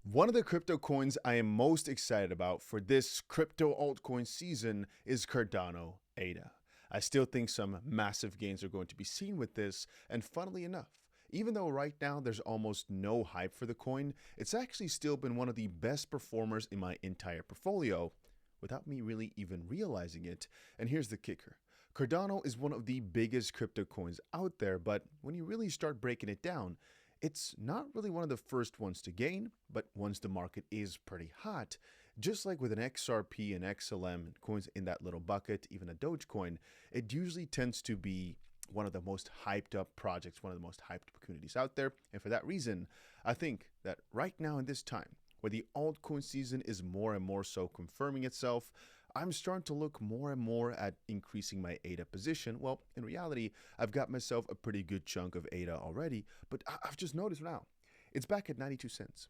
One of the crypto coins I am most excited about for this crypto altcoin season is Cardano 𝗓𝗓. I still think some massive gains are going to be seen with this, and funnily enough, even though right now there's almost no hype for the coin, it's actually still been one of the best performers in my entire portfolio, without me really even realizing it. And here's the kicker. Cardano is one of the biggest crypto coins out there, but when you really start breaking it down, it's not really one of the first ones to gain, but once the market is pretty hot, just like with an XRP and XLM and coins in that little bucket, even a Dogecoin, it usually tends to be one of the most hyped up projects, one of the most hyped communities out there. And for that reason, I think that right now in this time, where the altcoin season is more and more so confirming itself, I'm starting to look more and more at increasing my 𝗓𝗓 position. Well, in reality, I've got myself a pretty good chunk of 𝗓𝗓 already, but I've just noticed now, it's back at 92 cents.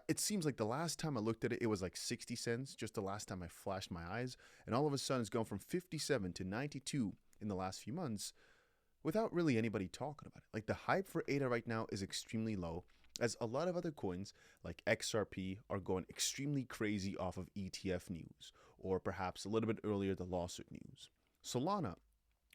It seems like the last time I looked at it, it was like 60 cents, just the last time I flashed my eyes, and all of a sudden it's gone from 57 to 92 in the last few months without really anybody talking about it. Like the hype for 𝗓𝗓 right now is extremely low, as a lot of other coins like XRP are going extremely crazy off of ETF news, or perhaps a little bit earlier, the lawsuit news. Solana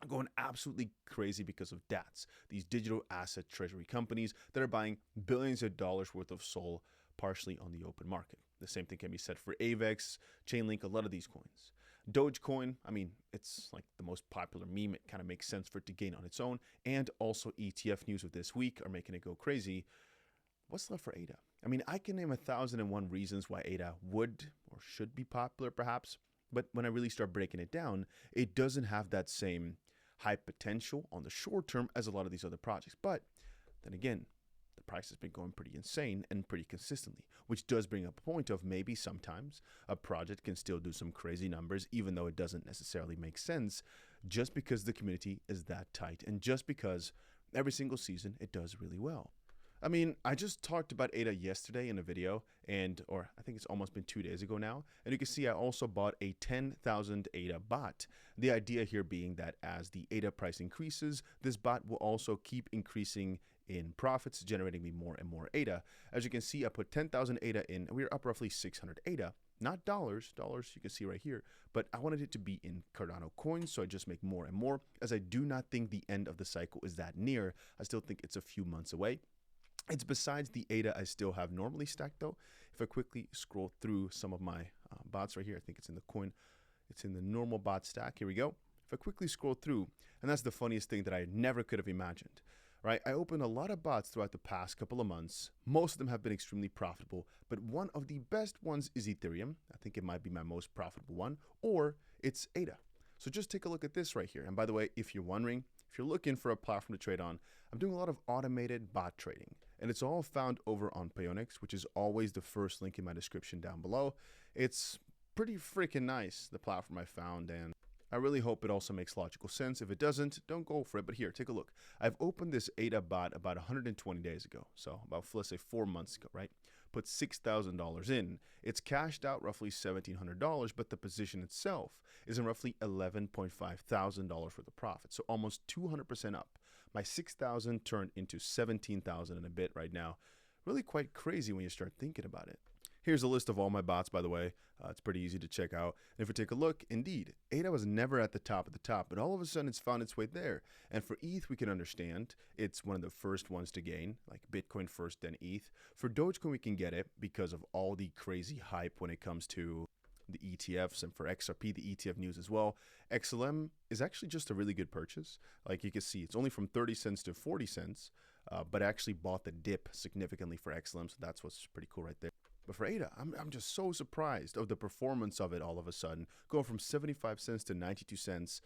going absolutely crazy because of DATs, these digital asset treasury companies that are buying billions of dollars worth of SOL partially on the open market. The same thing can be said for AVAX, Chainlink, a lot of these coins. Dogecoin, I mean, it's like the most popular meme. It kind of makes sense for it to gain on its own. And also ETF news of this week are making it go crazy. What's left for 𝗓𝗓? I mean, I can name 1,001 reasons why 𝗓𝗓 would or should be popular, perhaps. But when I really start breaking it down, it doesn't have that same high potential on the short term as a lot of these other projects. But then again, the price has been going pretty insane and pretty consistently, which does bring up a point of maybe sometimes a project can still do some crazy numbers, even though it doesn't necessarily make sense, just because the community is that tight and just because every single season it does really well. I mean, I just talked about 𝗓𝗓 yesterday in a video, or I think it's almost been 2 days ago now. And you can see I also bought a 10,000 𝗓𝗓 bot. The idea here being that as the 𝗓𝗓 price increases, this bot will also keep increasing in profits, generating me more and more 𝗓𝗓. As you can see, I put 10,000 𝗓𝗓 in, and we're up roughly 600 𝗓𝗓. Not dollars you can see right here, but I wanted it to be in Cardano coins, so I just make more and more, as I do not think the end of the cycle is that near. I still think it's a few months away. It's besides the 𝗓𝗓 I still have normally stacked though. If I quickly scroll through some of my bots right here, I think it's in the coin, it's in the normal bot stack. Here we go. If I quickly scroll through, and that's the funniest thing that I never could have imagined, right? I opened a lot of bots throughout the past couple of months. Most of them have been extremely profitable, but one of the best ones is Ethereum. I think it might be my most profitable one, or it's 𝗓𝗓. So just take a look at this right here. And by the way, if you're wondering, if you're looking for a platform to trade on, I'm doing a lot of automated bot trading, and it's all found over on Payonics, which is always the first link in my description down below. It's pretty freaking nice, the platform I found, and I really hope it also makes logical sense. If it doesn't, don't go for it. But here, take a look. I've opened this 𝗓𝗓 bot about 120 days ago. So about, let's say, 4 months ago, right? Put $6,000 in. It's cashed out roughly $1,700, but the position itself is in roughly $11,500 worth of profit. So almost 200% up. My 6,000 turned into 17,000 and a bit right now. Really quite crazy when you start thinking about it. Here's a list of all my bots, by the way. It's pretty easy to check out. And if we take a look, indeed, 𝗓𝗓 was never at the top of the top, but all of a sudden it's found its way there. And for ETH, we can understand it's one of the first ones to gain, like Bitcoin first, then ETH. For Dogecoin, we can get it because of all the crazy hype when it comes to the ETFs, and for XRP, the ETF news as well. XLM is actually just a really good purchase. Like you can see, it's only from 30 cents to 40 cents, but I actually bought the dip significantly for XLM, so that's what's pretty cool right there. But for 𝗓𝗓, I'm just so surprised of the performance of it all of a sudden, going from 75 cents to 92 cents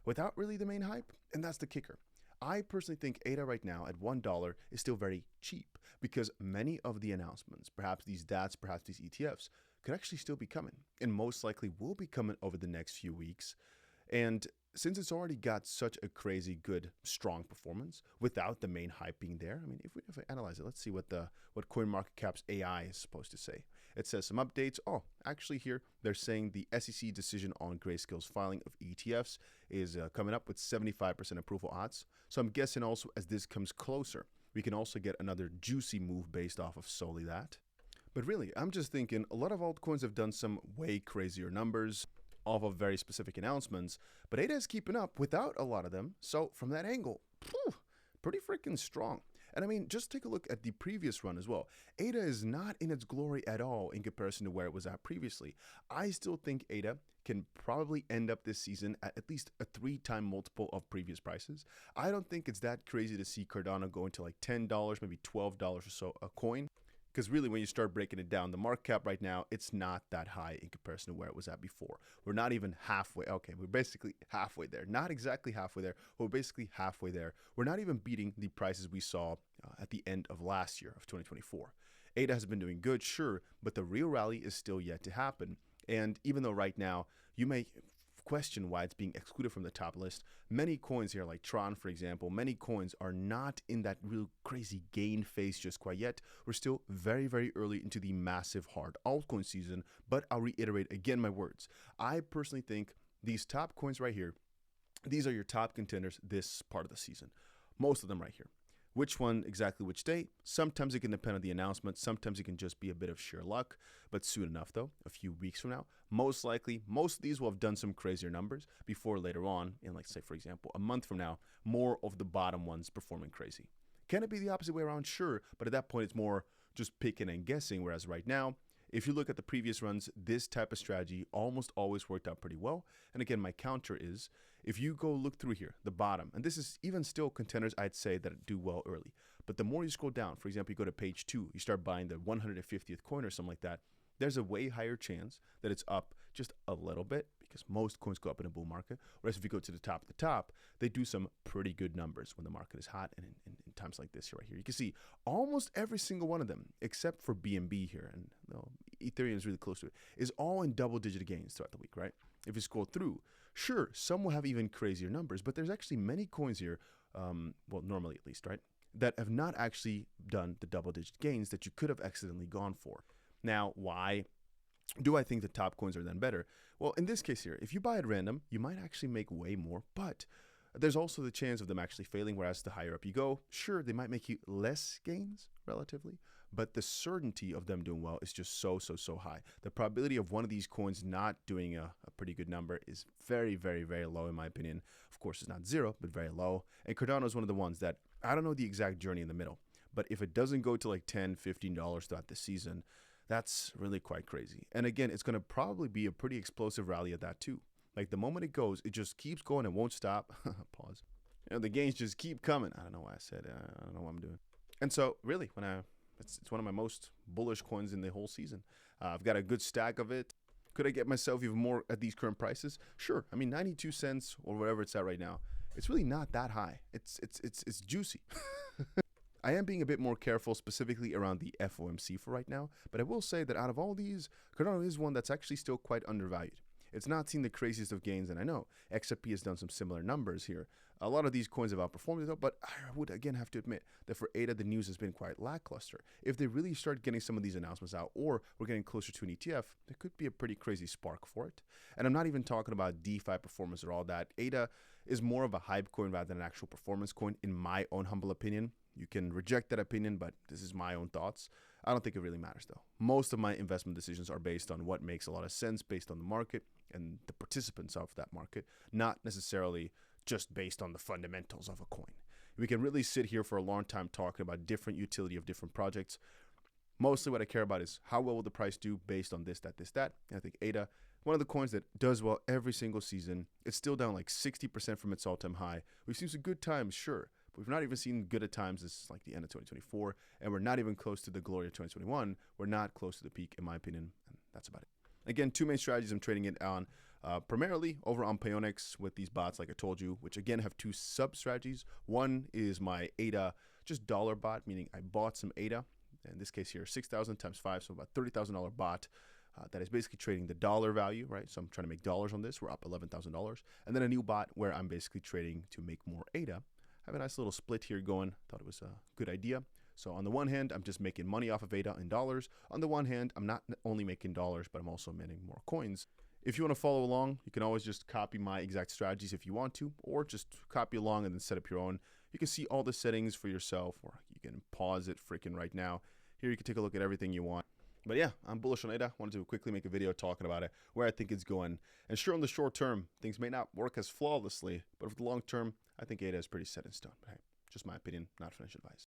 without really the main hype. And that's the kicker. I personally think 𝗓𝗓 right now at $1 is still very cheap because many of the announcements, perhaps these DATs, perhaps these ETFs, could actually still be coming, and most likely will be coming over the next few weeks. And since it's already got such a crazy good, strong performance without the main hype being there, I mean, if I analyze it, let's see what CoinMarketCap's AI is supposed to say. It says some updates. Oh, actually here, they're saying the SEC decision on Grayscale's filing of ETFs is coming up with 75% approval odds. So I'm guessing also as this comes closer, we can also get another juicy move based off of solely that. But really, I'm just thinking a lot of altcoins have done some way crazier numbers off of very specific announcements, but ADA is keeping up without a lot of them. So from that angle, pretty freaking strong. And I mean, just take a look at the previous run as well. ADA is not in its glory at all in comparison to where it was at previously. I still think ADA can probably end up this season at least a 3-time multiple of previous prices. I don't think it's that crazy to see Cardano go into like $10, maybe $12 or so a coin. Because really, when you start breaking it down, the market cap right now, it's not that high in comparison to where it was at before. We're not even halfway. Okay, we're basically halfway there. Not exactly halfway there. We're basically halfway there. We're not even beating the prices we saw at the end of last year, of 2024. ADA has been doing good, sure, but the real rally is still yet to happen. And even though right now, you may question why it's being excluded from the top list, many coins here, like Tron, for example, many coins are not in that real crazy gain phase just quite yet. We're still very, very early into the massive hard altcoin season, but I'll reiterate again my words. I personally think these top coins right here, these are your top contenders this part of the season. Most of them right here. Which one exactly which day? Sometimes it can depend on the announcement. Sometimes it can just be a bit of sheer luck. But soon enough, though, a few weeks from now, most likely, most of these will have done some crazier numbers before later on, in like, say, for example, a month from now, more of the bottom ones performing crazy. Can it be the opposite way around? Sure. But at that point, it's more just picking and guessing. Whereas right now, if you look at the previous runs, this type of strategy almost always worked out pretty well. And again, my counter is, if you go look through here, the bottom, and this is even still contenders I'd say that do well early. But the more you scroll down, for example, you go to page 2, you start buying the 150th coin or something like that, there's a way higher chance that it's up just a little bit, because most coins go up in a bull market. Whereas if you go to the top, they do some pretty good numbers when the market is hot. And in times like this right here, you can see almost every single one of them, except for BNB here, and Ethereum is really close to it, is all in double-digit gains throughout the week, right? If you scroll through, sure, some will have even crazier numbers, but there's actually many coins here, well, normally at least, right, that have not actually done the double-digit gains that you could have accidentally gone for. Now, why do I think the top coins are then better? Well, in this case here, if you buy at random, you might actually make way more, but there's also the chance of them actually failing, whereas the higher up you go, sure, they might make you less gains relatively, but the certainty of them doing well is just so high. The probability of one of these coins not doing a pretty good number is very, very, very low in my opinion. Of course, it's not zero, but very low. And Cardano is one of the ones that, I don't know the exact journey in the middle, but if it doesn't go to like $10, $15 throughout the season, that's really quite crazy. And again, it's going to probably be a pretty explosive rally at that too. Like the moment it goes, it just keeps going and won't stop. Pause. You know, the gains just keep coming. I don't know why I said it. I don't know what I'm doing. And so really, it's one of my most bullish coins in the whole season. I've got a good stack of it. Could I get myself even more at these current prices? Sure. I mean, 92 cents or whatever it's at right now. It's really not that high. It's juicy. I am being a bit more careful specifically around the FOMC for right now, but I will say that out of all these, Cardano is one that's actually still quite undervalued. It's not seen the craziest of gains, and I know XRP has done some similar numbers here. A lot of these coins have outperformed it though, but I would again have to admit that for ADA, the news has been quite lackluster. If they really start getting some of these announcements out, or we're getting closer to an ETF, there could be a pretty crazy spark for it. And I'm not even talking about DeFi performance or all that. ADA is more of a hype coin rather than an actual performance coin, in my own humble opinion. You can reject that opinion, but this is my own thoughts. I don't think it really matters though. Most of my investment decisions are based on what makes a lot of sense based on the market and the participants of that market, not necessarily just based on the fundamentals of a coin. We can really sit here for a long time talking about different utility of different projects. Mostly what I care about is how well will the price do based on this, that, this, that. And I think ADA, one of the coins that does well every single season, it's still down like 60% from its all-time high. We've seen some good times, sure, but we've not even seen good at times. This is like the end of 2024, and we're not even close to the glory of 2021. We're not close to the peak, in my opinion, and that's about it. Again, two main strategies I'm trading it on, primarily over on Payonix with these bots, like I told you, which again have two sub-strategies. One is my ADA, just dollar bot, meaning I bought some ADA. In this case here, 6,000 times 5, so about $30,000 bot that is basically trading the dollar value, right? So I'm trying to make dollars on this. We're up $11,000. And then a new bot where I'm basically trading to make more ADA. I have a nice little split here going. Thought it was a good idea. So on the one hand, I'm just making money off of ADA in dollars. On the one hand, I'm not only making dollars, but I'm also minting more coins. If you want to follow along, you can always just copy my exact strategies if you want to, or just copy along and then set up your own. You can see all the settings for yourself, or you can pause it freaking right now. Here you can take a look at everything you want. But yeah, I'm bullish on 𝗓𝗓. Wanted to quickly make a video talking about it, where I think it's going. And sure, in the short term, things may not work as flawlessly, but for the long term, I think 𝗓𝗓 is pretty set in stone. But hey, just my opinion, not financial advice.